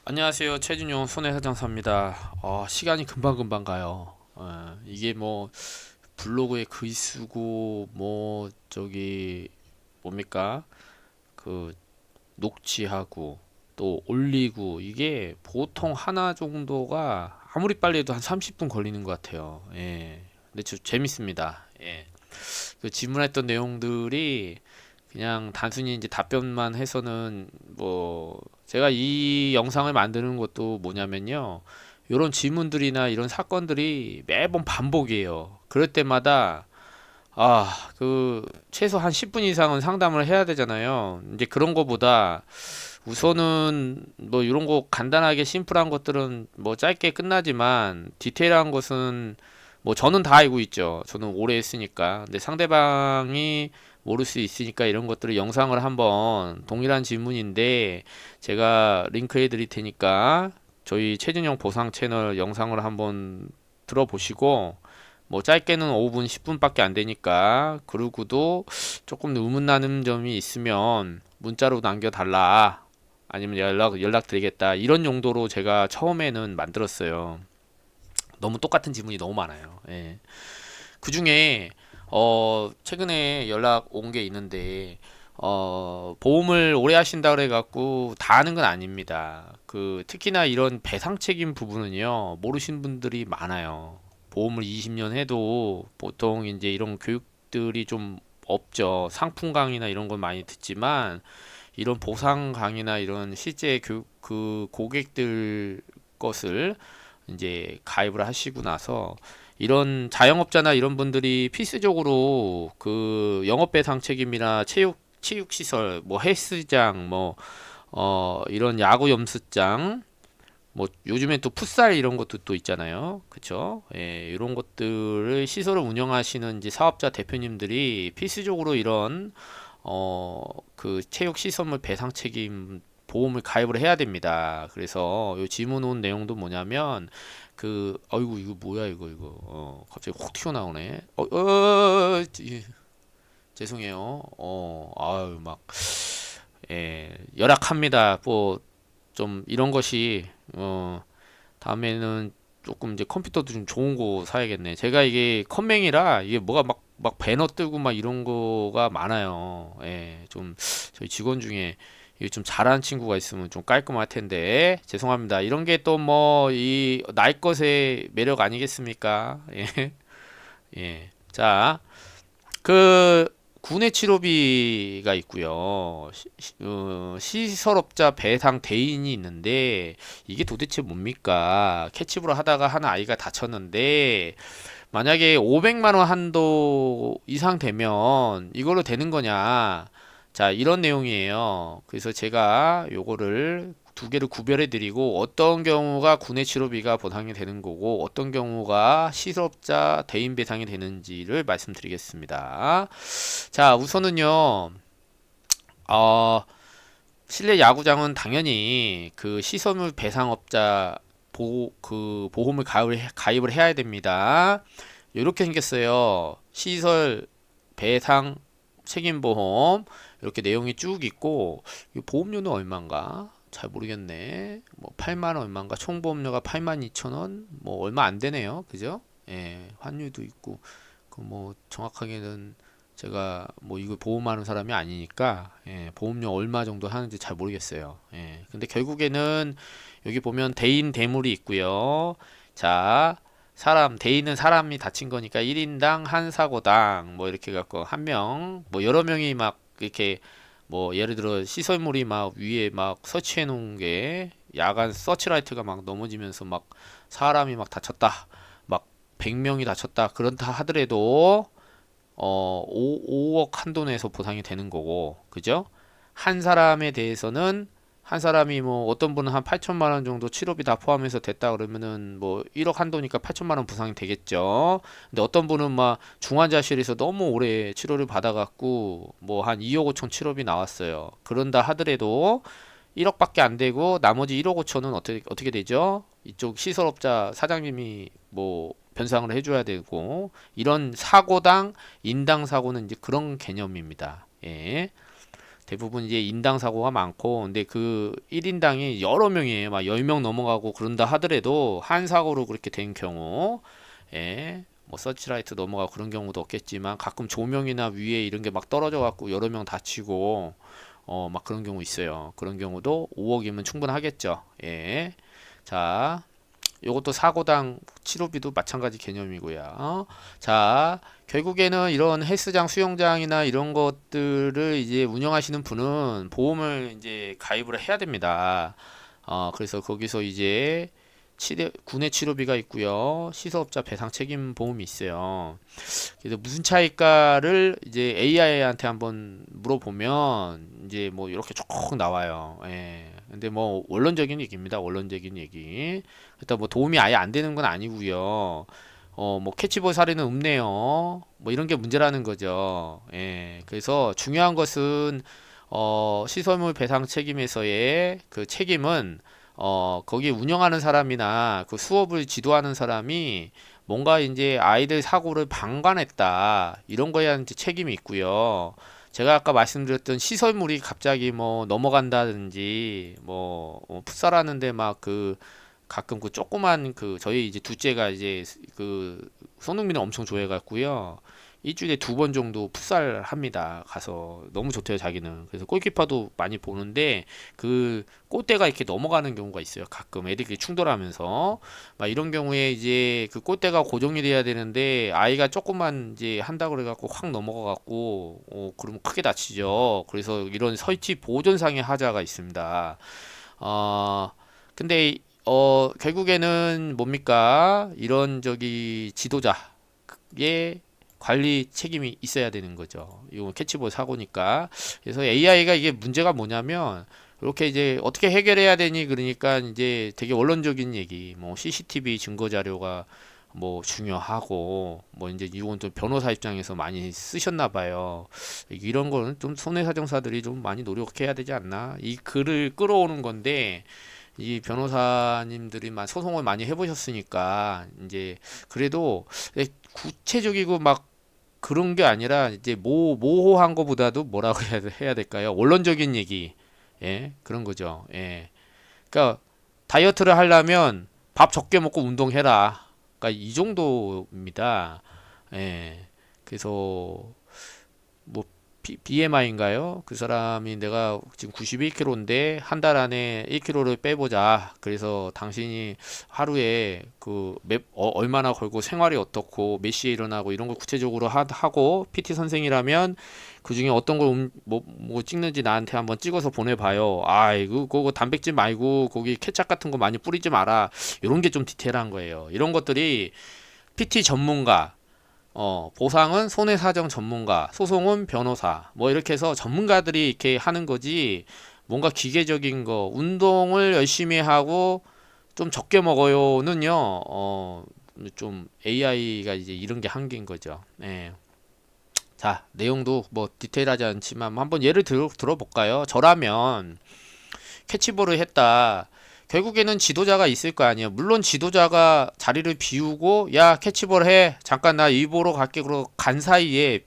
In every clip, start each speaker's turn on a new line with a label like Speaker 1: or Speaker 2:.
Speaker 1: 안녕하세요. 최준용 손해사장사입니다. 시간이 금방금방 가요. 이게 뭐 블로그에 글 쓰고 뭐 저기 뭡니까? 그 녹취하고 또 올리고 이게 보통 하나 정도가 아무리 빨리 해도 한 30분 걸리는 것 같아요. 예. 근데 재밌습니다. 예. 그 질문했던 내용들이 그냥 단순히 이제 답변만 해서는 뭐 제가 이 영상을 만드는 것도 뭐냐면요. 이런 질문들이나 이런 사건들이 매번 반복이에요. 그럴 때마다 그 최소 한 10분 이상은 상담을 해야 되잖아요. 이제 그런 거보다 우선은 뭐 이런 거 간단하게 심플한 것들은 뭐 짧게 끝나지만 디테일한 것은 뭐 저는 다 알고 있죠. 저는 오래 했으니까. 근데 상대방이 모를 수 있으니까 이런 것들을 영상을 한번 동일한 질문인데 제가 링크 해드릴 테니까 저희 최진영 보상 채널 영상을 한번 들어보시고 뭐 짧게는 5분, 10분밖에 안 되니까 그러고도 조금 의문 나는 점이 있으면 문자로 남겨달라. 아니면 연락드리겠다. 이런 용도로 제가 처음에는 만들었어요. 너무 똑같은 지문이 너무 많아요. 예. 그 중에 최근에 연락 온 게 있는데 보험을 오래 하신다 그래갖고 다 아는 건 아닙니다. 그 특히나 이런 배상 책임 부분은요 모르신 분들이 많아요. 보험을 20년 해도 보통 이제 이런 교육들이 좀 없죠. 상품 강의나 이런 건 많이 듣지만 이런 보상 강의나 이런 실제 그 고객들 것을 이제 가입을 하시고 나서 이런 자영업자나 이런 분들이 필수적으로 그 영업배상 책임이나 체육시설, 뭐 헬스장, 뭐, 이런 야구 염수장, 뭐 요즘엔 또 풋살 이런 것도 또 있잖아요. 그쵸? 예, 이런 것들을 시설을 운영하시는 이제 사업자 대표님들이 필수적으로 이런 그 체육 시설물 배상 책임 보험을 가입을 해야 됩니다. 그래서 요 질문 온 내용도 뭐냐면 어이구 이거 뭐야 이거 갑자기 훅 튀어나오네. 죄송해요. 아유 막 열악합니다. 뭐 좀 이런 것이 다음에는 조금 이제 컴퓨터도 좀 좋은 거 사야겠네. 제가 이게 컴맹이라 이게 뭐가 막 배너 뜨고 막 이런 거가 많아요. 예, 좀 저희 직원 중에 이게 좀 잘하는 친구가 있으면 좀 깔끔할 텐데 죄송합니다. 이런 게 또 뭐 이 나이 것의 매력 아니겠습니까? 예, 예. 자, 그 구내 치료비가 있고요. 시설업자 배상 대인이 있는데 이게 도대체 뭡니까? 캐치부를 하다가 한 아이가 다쳤는데 만약에 500만 원 한도 이상 되면 이걸로 되는 거냐? 자, 이런 내용이에요. 그래서 제가 요거를 두 개를 구별해 드리고 어떤 경우가 군의 치료비가 보상이 되는 거고 어떤 경우가 실업자 대인 배상이 되는지를 말씀드리겠습니다. 자, 우선은요. 어, 실내 야구장은 당연히 그 시설물 배상업자 그 보험을 가입을 해야 됩니다. 이렇게 생겼어요. 시설 배상 책임보험 이렇게 내용이 쭉 있고 이 보험료는 얼마인가? 잘 모르겠네. 뭐 8만 원 얼마인가? 총 보험료가 8만 2천 원? 뭐 얼마 안 되네요. 그죠? 예, 환율도 있고 그 뭐 정확하게는 제가 뭐 이거 보험하는 사람이 아니니까 보험료 얼마 정도 하는지 잘 모르겠어요. 근데 결국에는 여기 보면 대인 대물이 있고요. 자, 대인은 사람이 다친 거니까 1인당 한 사고당 뭐 이렇게 갖고 한 명, 뭐 여러 명이 막 이렇게 뭐 예를 들어 시설물이 막 위에 막 설치해 놓은 게 야간 서치라이트가 막 넘어지면서 막 사람이 막 다쳤다. 막 100명이 다쳤다. 그렇다 하더라도 5억 한도 내에서 보상이 되는 거고, 그죠? 한 사람에 대해서는 한 사람이 뭐 어떤 분은 한 8천만 원 정도 치료비 다 포함해서 됐다 그러면은 뭐 1억 한도니까 8천만 원 보상이 되겠죠. 근데 어떤 분은 막 중환자실에서 너무 오래 치료를 받아갖고 뭐 한 2억 5천 치료비 나왔어요. 그런다 하더라도 1억밖에 안 되고 나머지 1억 5천은 어떻게 되죠? 이쪽 시설업자 사장님이 뭐 변상을 해줘야 되고 이런 사고당 인당 사고는 이제 그런 개념입니다. 예. 대부분 이제 인당 사고가 많고, 근데 그 1인당이 여러 명이에요. 막 10명 넘어가고 그런다 하더라도 한 사고로 그렇게 된 경우, 예, 뭐 서치라이트 넘어가고 그런 경우도 없겠지만 가끔 조명이나 위에 이런 게 막 떨어져 갖고 여러 명 다치고 막 그런 경우 있어요. 그런 경우도 5억이면 충분하겠죠. 예. 자, 요것도 사고당 치료비도 마찬가지 개념이고요. 자, 결국에는 이런 헬스장, 수영장이나 이런 것들을 이제 운영하시는 분은 보험을 이제 가입을 해야 됩니다. 그래서 거기서 이제 군의 치료비가 있고요. 시설업자 배상 책임 보험이 있어요. 그래서 무슨 차이가를 이제 AI한테 한번 물어보면 이제 뭐 이렇게 쭉 나와요. 예. 근데 뭐 원론적인 얘기입니다. 원론적인 얘기. 일단 뭐 도움이 아예 안 되는 건 아니고요. 뭐 캐치볼 사례는 없네요. 뭐 이런 게 문제라는 거죠. 예. 그래서 중요한 것은 시설물 배상 책임에서의 그 책임은 거기 운영하는 사람이나 그 수업을 지도하는 사람이 뭔가 이제 아이들 사고를 방관했다. 이런 거에 대한 이제 책임이 있고요. 제가 아까 말씀드렸던 시설물이 갑자기 뭐 넘어간다든지 뭐 풋살하는데 막 그 가끔 그 조그만 그 저희 이제 둘째가 이제 그 손흥민을 엄청 좋아해 갖고요. 일주일에 2번 정도 풋살 합니다. 가서 너무 좋대요, 자기는. 그래서 골키퍼도 많이 보는데 그 골대가 이렇게 넘어가는 경우가 있어요. 가끔 애들이 충돌하면서 막 이런 경우에 이제 그 골대가 고정이 돼야 되는데 아이가 조금만 이제 한다 그래 갖고 확 넘어가 갖고 그러면 크게 다치죠. 그래서 이런 설치 보존상의 하자가 있습니다. 근데 결국에는 뭡니까? 이런 저기 지도자의 관리 책임이 있어야 되는 거죠. 이거 캐치볼 사고니까. 그래서 AI가 이게 문제가 뭐냐면 이렇게 이제 어떻게 해결해야 되니 그러니까 이제 되게 원론적인 얘기, 뭐 CCTV 증거 자료가 뭐 중요하고 뭐 이제 이건 또 변호사 입장에서 많이 쓰셨나 봐요. 이런 거는 좀 손해사정사들이 좀 많이 노력해야 되지 않나? 이 글을 끌어오는 건데 이 변호사님들이 소송을 많이 해보셨으니까 이제 그래도 구체적이고 막 그런 게 아니라 이제 모호한 거보다도 뭐라고 해야 될까요? 원론적인 얘기, 예, 그런 거죠. 예, 그러니까 다이어트를 하려면 밥 적게 먹고 운동해라. 그러니까 이 정도입니다. 예, 그래서 뭐 BMI인가요? 그 사람이 내가 지금 91kg인데 한 달 안에 1kg를 빼보자. 그래서 당신이 하루에 얼마나 걸고 생활이 어떻고 몇 시에 일어나고 이런 걸 구체적으로 하고 PT 선생이라면 그 중에 어떤 걸 뭐 찍는지 나한테 한번 찍어서 보내봐요. 이거 그거 단백질 말고 거기 케찹 같은 거 많이 뿌리지 마라. 이런 게 좀 디테일한 거예요. 이런 것들이 PT 전문가 보상은 손해사정 전문가, 소송은 변호사, 뭐 이렇게 해서 전문가들이 이렇게 하는 거지, 뭔가 기계적인 거, 운동을 열심히 하고 좀 적게 먹어요는요, 좀 AI가 이제 이런 게 한계인 거죠. 예. 자, 내용도 뭐 디테일하지 않지만 한번 예를 들어볼까요? 저라면 캐치볼을 했다. 결국에는 지도자가 있을 거 아니에요. 물론 지도자가 자리를 비우고 야 캐치볼 해 잠깐 나 일 보러 갈게 그러고 간 사이에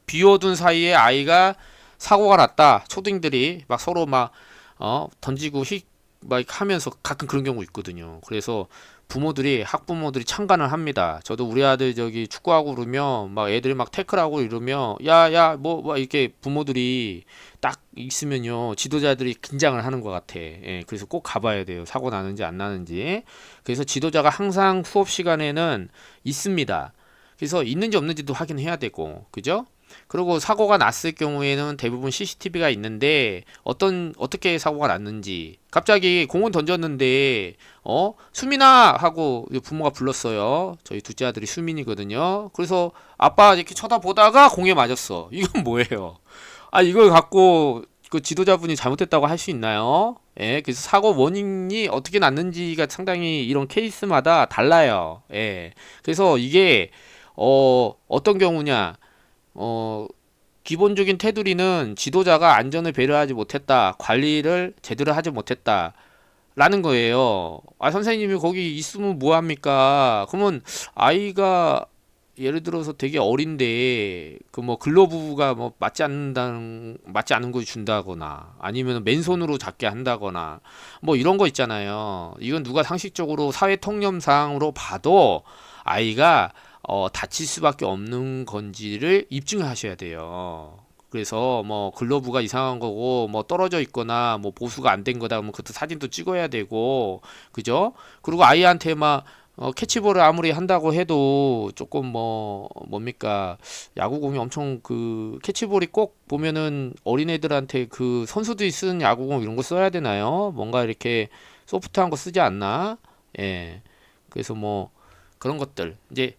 Speaker 1: 비워둔 사이에 아이가 사고가 났다. 초딩들이 막 서로 막 던지고 막 하면서 가끔 그런 경우 있거든요. 그래서 학부모들이 참관을 합니다. 저도 우리 아들 저기 축구하고 그러면 막 애들이 막 태클하고 이러면 야야 뭐 이렇게 부모들이 딱 있으면요 지도자들이 긴장을 하는 것 같아. 예, 그래서 꼭 가봐야 돼요. 사고 나는지 안 나는지. 그래서 지도자가 항상 수업 시간에는 있습니다. 그래서 있는지 없는지도 확인해야 되고, 그죠? 그리고 사고가 났을 경우에는 대부분 CCTV가 있는데 어떻게 사고가 났는지 갑자기 공을 던졌는데 수민아 하고 부모가 불렀어요. 저희 둘째 아들이 수민이거든요. 그래서 아빠 이렇게 쳐다보다가 공에 맞았어. 이건 뭐예요? 이걸 갖고 그 지도자분이 잘못했다고 할 수 있나요? 예, 그래서 사고 원인이 어떻게 났는지가 상당히 이런 케이스마다 달라요. 예, 그래서 이게 어떤 경우냐? 기본적인 테두리는 지도자가 안전을 배려하지 못했다, 관리를 제대로 하지 못했다, 라는 거예요. 선생님이 거기 있으면 뭐합니까? 그러면 아이가 예를 들어서 되게 어린데 그 뭐 글러브가 뭐 맞지 않는 거 준다거나 아니면 맨손으로 잡게 한다거나 뭐 이런 거 있잖아요. 이건 누가 상식적으로 사회 통념상으로 봐도 아이가 다칠 수밖에 없는 건지를 입증을 하셔야 돼요. 그래서 뭐 글러브가 이상한 거고 뭐 떨어져 있거나 뭐 보수가 안 된 거다 그러면 그것도 사진도 찍어야 되고 그죠? 그리고 아이한테 막 캐치볼을 아무리 한다고 해도 조금 뭐 뭡니까 야구공이 엄청 그 캐치볼이 꼭 보면은 어린애들한테 그 선수들이 쓰는 야구공 이런 거 써야 되나요? 뭔가 이렇게 소프트한 거 쓰지 않나? 예. 그래서 뭐 그런 것들 이제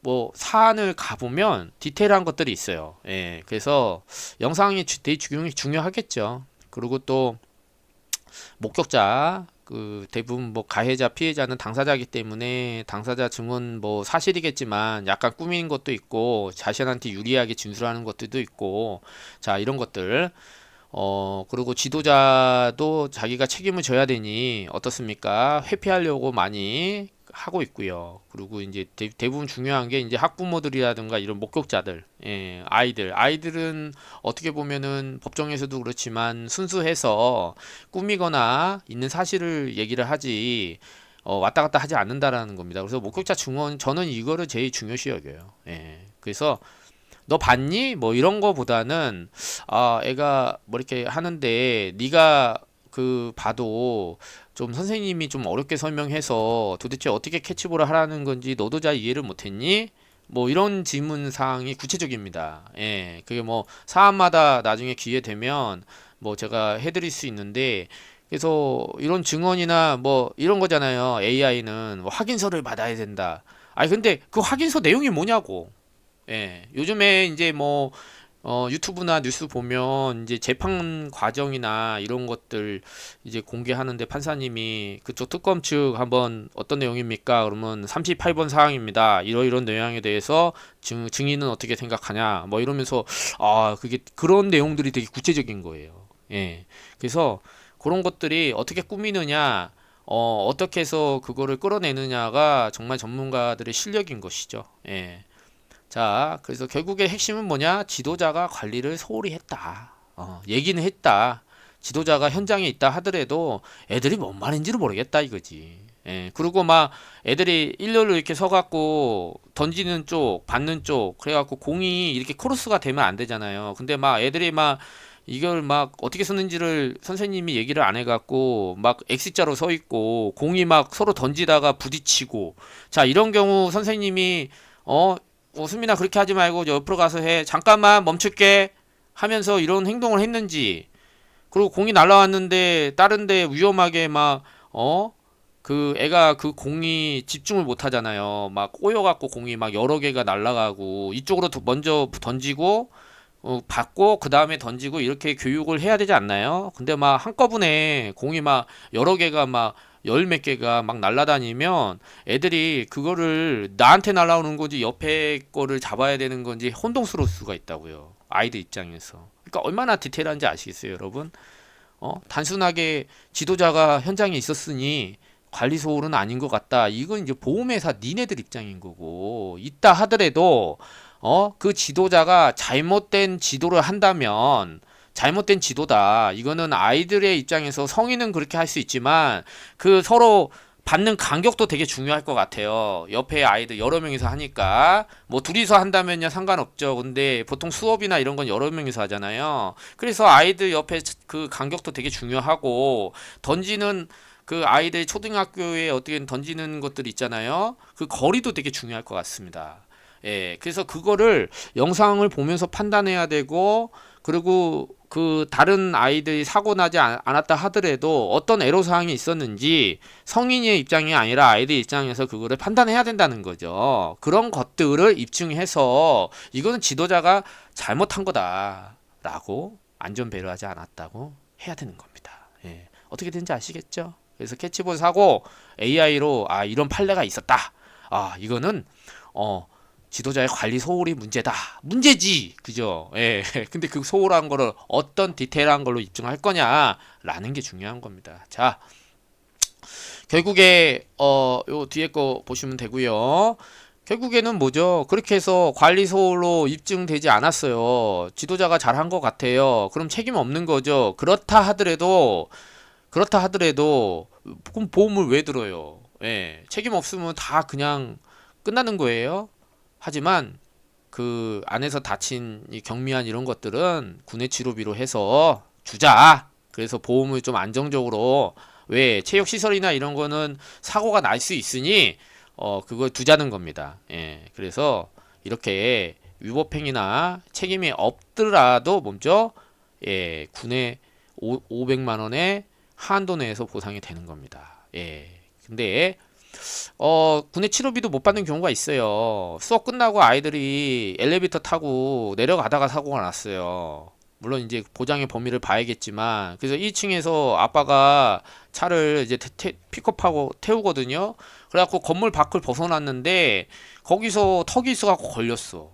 Speaker 1: 뭐 사안을 가보면 디테일한 것들이 있어요. 예. 그래서 영상이 되게 중요하겠죠. 그리고 또 목격자 그 대부분 뭐 가해자 피해자는 당사자이기 때문에 당사자 증언 뭐 사실이겠지만 약간 꾸미는 것도 있고 자신한테 유리하게 진술하는 것들도 있고 자 이런 것들 그리고 지도자도 자기가 책임을 져야 되니 어떻습니까? 회피하려고 많이 하고 있고요. 그리고 이제 대부분 중요한 게 이제 학부모들이라든가 이런 목격자들, 예, 아이들은 어떻게 보면은 법정에서도 그렇지만 순수해서 꾸미거나 있는 사실을 얘기를 하지 왔다 갔다 하지 않는다라는 겁니다. 그래서 목격자 증언 저는 이거를 제일 중요시 여겨요. 예. 그래서 너 봤니? 뭐 이런 거보다는 애가 뭐 이렇게 하는데 네가 그 봐도 좀 선생님이 좀 어렵게 설명해서 도대체 어떻게 캐치볼을 하라는 건지 너도 잘 이해를 못했니? 뭐 이런 질문 사항이 구체적입니다. 예, 그게 뭐 사안마다 나중에 기회 되면 뭐 제가 해드릴 수 있는데 그래서 이런 증언이나 뭐 이런 거잖아요. AI는 뭐 확인서를 받아야 된다. 아니 근데 그 확인서 내용이 뭐냐고. 예, 요즘에 이제 뭐 유튜브나 뉴스 보면 이제 재판 과정이나 이런 것들 이제 공개하는데 판사님이 그쪽 특검 측 한번 어떤 내용입니까? 그러면 38번 사항입니다. 이런 내용에 대해서 증인은 어떻게 생각하냐? 뭐 이러면서 그게 그런 내용들이 되게 구체적인 거예요. 예. 그래서 그런 것들이 어떻게 꾸미느냐, 어떻게 해서 그거를 끌어내느냐가 정말 전문가들의 실력인 것이죠. 예. 자, 그래서 결국에 핵심은 뭐냐? 지도자가 관리를 소홀히 했다. 얘기는 했다. 지도자가 현장에 있다 하더라도 애들이 뭔 말인지를 모르겠다 이거지. 예, 그리고 막 애들이 일렬로 이렇게 서갖고 던지는 쪽, 받는 쪽, 그래갖고 공이 이렇게 크로스가 되면 안 되잖아요. 근데 막 애들이 막 이걸 막 어떻게 쓰는지를 선생님이 얘기를 안 해갖고 막 X자로 서 있고 공이 막 서로 던지다가 부딪히고 자, 이런 경우 선생님이 수민아 그렇게 하지 말고 옆으로 가서 해. 잠깐만 멈출게 하면서 이런 행동을 했는지 그리고 공이 날라왔는데 다른데 위험하게 그 애가 그 공이 집중을 못 하잖아요. 막 꼬여갖고 공이 막 여러 개가 날아가고 이쪽으로 먼저 던지고 받고 그 다음에 던지고 이렇게 교육을 해야 되지 않나요? 근데 막 한꺼번에 공이 막 여러 개가 막 열 몇 개가 막 날아다니면 애들이 그거를 나한테 날아오는 건지 옆에 거를 잡아야 되는 건지 혼동스러울 수가 있다고요. 아이들 입장에서. 그러니까 얼마나 디테일한지 아시겠어요, 여러분? 단순하게 지도자가 현장에 있었으니 관리 소홀은 아닌 것 같다. 이건 이제 보험회사 니네들 입장인 거고 있다 하더라도 그 지도자가 잘못된 지도를 한다면 잘못된 지도다. 이거는 아이들의 입장에서 성인은 그렇게 할 수 있지만 그 서로 받는 간격도 되게 중요할 것 같아요. 옆에 아이들 여러 명이서 하니까 뭐 둘이서 한다면요 상관없죠. 근데 보통 수업이나 이런 건 여러 명이서 하잖아요. 그래서 아이들 옆에 그 간격도 되게 중요하고 던지는 그 아이들 초등학교에 어떻게 던지는 것들 있잖아요. 그 거리도 되게 중요할 것 같습니다. 예, 그래서 그거를 영상을 보면서 판단해야 되고 그리고 그 다른 아이들이 사고 나지 않았다 하더라도 어떤 애로사항이 있었는지 성인의 입장이 아니라 아이들 입장에서 그거를 판단해야 된다는 거죠. 그런 것들을 입증해서 이거는 지도자가 잘못한 거다라고 안전 배려하지 않았다고 해야 되는 겁니다. 예. 어떻게 되는지 아시겠죠? 그래서 캐치볼 사고 AI로 이런 판례가 있었다. 이거는 지도자의 관리 소홀이 문제다. 문제지. 그죠? 예. 근데 그 소홀한 거를 어떤 디테일한 걸로 입증할 거냐라는 게 중요한 겁니다. 자, 결국에 요 뒤에 거 보시면 되고요. 결국에는 뭐죠? 그렇게 해서 관리소로 입증되지 않았어요. 지도자가 잘한 것 같아요. 그럼 책임 없는 거죠. 그렇다 하더라도 그럼 보험을 왜 들어요? 예, 책임 없으면 다 그냥 끝나는 거예요. 하지만 그 안에서 다친 이 경미한 이런 것들은 군의 치료비로 해서 주자. 그래서 보험을 좀 안정적으로, 왜 체육 시설이나 이런 거는 사고가 날 수 있으니 그걸 두자는 겁니다. 예. 그래서 이렇게 위법행위나 책임이 없더라도 먼저, 예, 군의 500만 원의 한도 내에서 보상이 되는 겁니다. 예. 근데 군의 치료비도 못 받는 경우가 있어요. 수업 끝나고 아이들이 엘리베이터 타고 내려가다가 사고가 났어요. 물론 이제 보장의 범위를 봐야겠지만, 그래서 2층에서 아빠가 차를 이제 픽업하고 태우거든요. 그래갖고 건물 밖을 벗어났는데 거기서 턱이 있어갖고 걸렸어.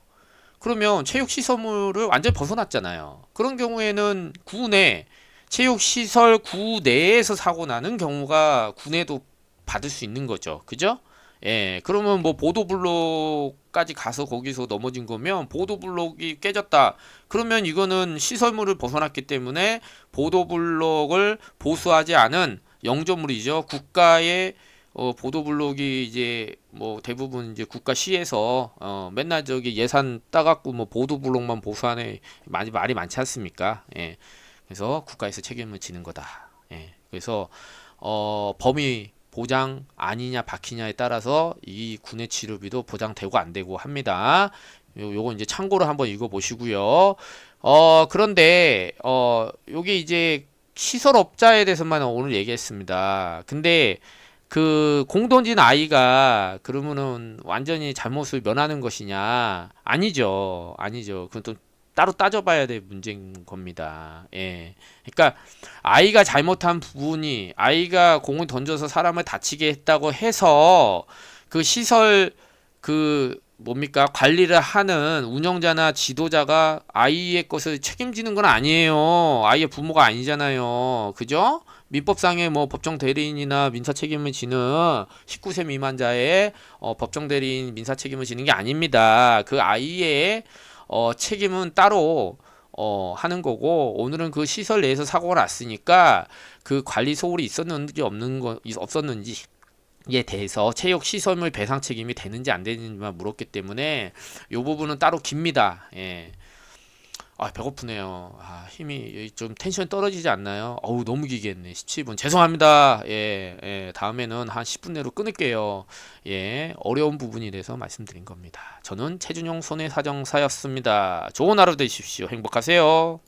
Speaker 1: 그러면 체육시설물을 완전히 벗어났잖아요. 그런 경우에는 구내, 체육시설 구 내에서 사고 나는 경우가 군에도 받을 수 있는 거죠. 그죠? 예, 그러면 뭐 보도블록까지 가서 거기서 넘어진 거면 보도블록이 깨졌다. 그러면 이거는 시설물을 벗어났기 때문에 보도블록을 보수하지 않은 영조물이죠. 국가의 보도블록이 이제 뭐 대부분 이제 국가 시에서 맨날 저기 예산 따갖고 뭐 보도블록만 보수하네, 말이 많지 않습니까? 예. 그래서 국가에서 책임을 지는 거다. 예. 그래서 범위 보장 아니냐 박히냐에 따라서 이 군의 치료비도 보장되고 안 되고 합니다. 요거 이제 참고로 한번 읽어 보시고요. 그런데 요게 이제 시설업자에 대해서만 오늘 얘기했습니다. 근데 그 공 던진 아이가 그러면은 완전히 잘못을 면하는 것이냐? 아니죠. 아니죠. 그건 또 따로 따져봐야 될 문제인 겁니다. 예. 그러니까 아이가 잘못한 부분이, 아이가 공을 던져서 사람을 다치게 했다고 해서 그 시설 그 뭡니까 관리를 하는 운영자나 지도자가 아이의 것을 책임지는 건 아니에요. 아이의 부모가 아니잖아요. 그죠? 민법상의 뭐 법정 대리인이나 민사 책임을 지는 19세 미만자의 법정 대리인 민사 책임을 지는 게 아닙니다. 그 아이의 책임은 따로 하는 거고, 오늘은 그 시설 내에서 사고가 났으니까 그 관리 소홀이 있었는지 없었는지에 대해서 체육 시설물 배상 책임이 되는지 안 되는지만 물었기 때문에 이 부분은 따로 깁니다. 예. 아, 배고프네요. 아, 힘이 좀 텐션 떨어지지 않나요? 어우, 너무 기게 했네. 17분. 죄송합니다. 예, 예, 다음에는 한 10분 내로 끊을게요. 예, 어려운 부분이 돼서 말씀드린 겁니다. 저는 최준용 손해사정사였습니다. 좋은 하루 되십시오. 행복하세요.